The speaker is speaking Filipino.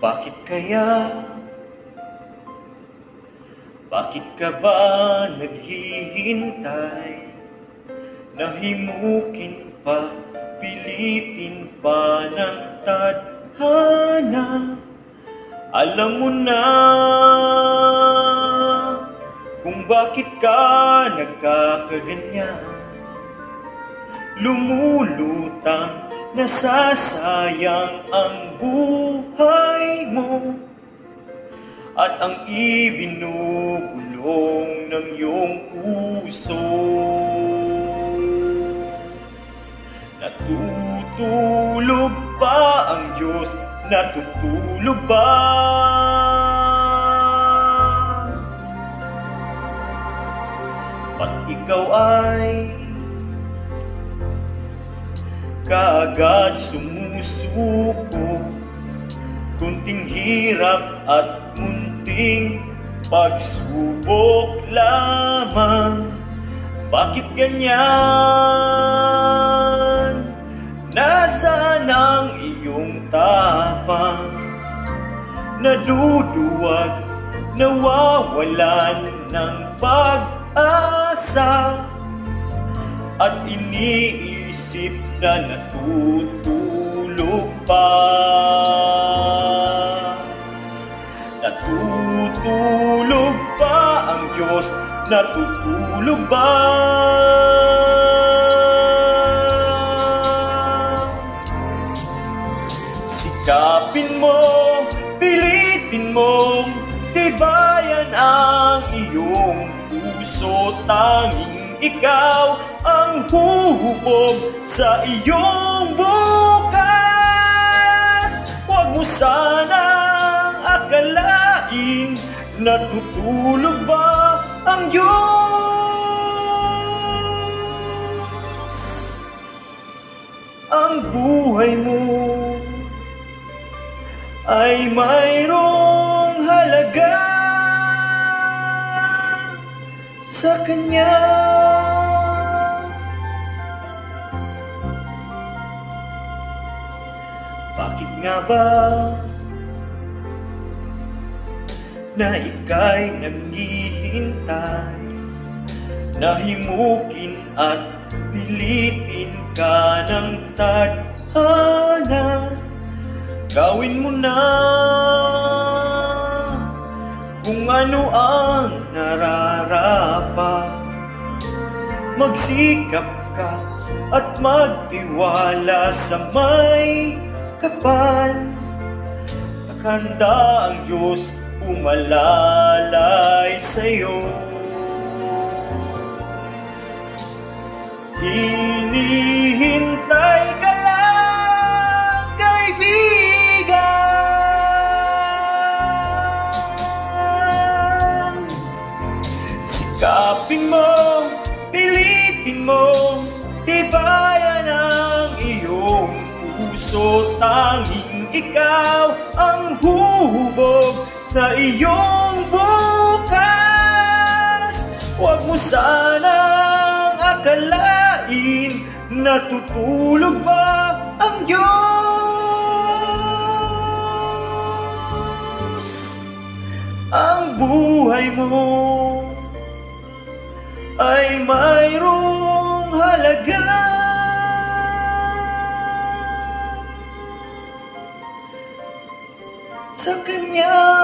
Bakit kaya? Bakit ka ba naghihintay? Nahimukin pa, pilitin pa ng tadhana. Alam mo na kung bakit ka nagkakaganyan. Lumulutang, nasasayang ang buhay mo at ang ibinubulong ng iyong puso. Natutulog ba ang Diyos? Natutulog ba? Ba't ikaw ay kaagad sumusuko? Kunting hirap at munting pagsubok lamang. Bakit ganyan? Nasaan ang iyong tapang? Naduduwag, nawawalan ng pag-asa, at iniisip na natutulog pa. Natutulog ba ang Diyos? Natutulog ba? Sikapin mo, pilitin mo, tibayan ang iyong puso. Tanging ikaw ang huhubog sa iyong bukas. Huwag mo sanang akalain, natutulog ba ang Diyos? Ang buhay mo ay mayroong halaga sa Kanya. Bakit nga ba na ika'y naghihintay? Nahimukin at pilitin ka ng tadhana. Gawin mo na kung ano ang nararapat. Magsikap ka at magtiwala sa may kapal. Naghanda ang Diyos umalalay sa'yo. Hinihintay ka lang, kaibigan. Sikapin mo, pilitin mo, tibayan ang iyong puso. Tanging ikaw ang huhubog sa iyong bukas. Huwag mo sanang akalain, natutulog ba ang Diyos? Ang buhay mo ay mayroong halaga sa Kanya.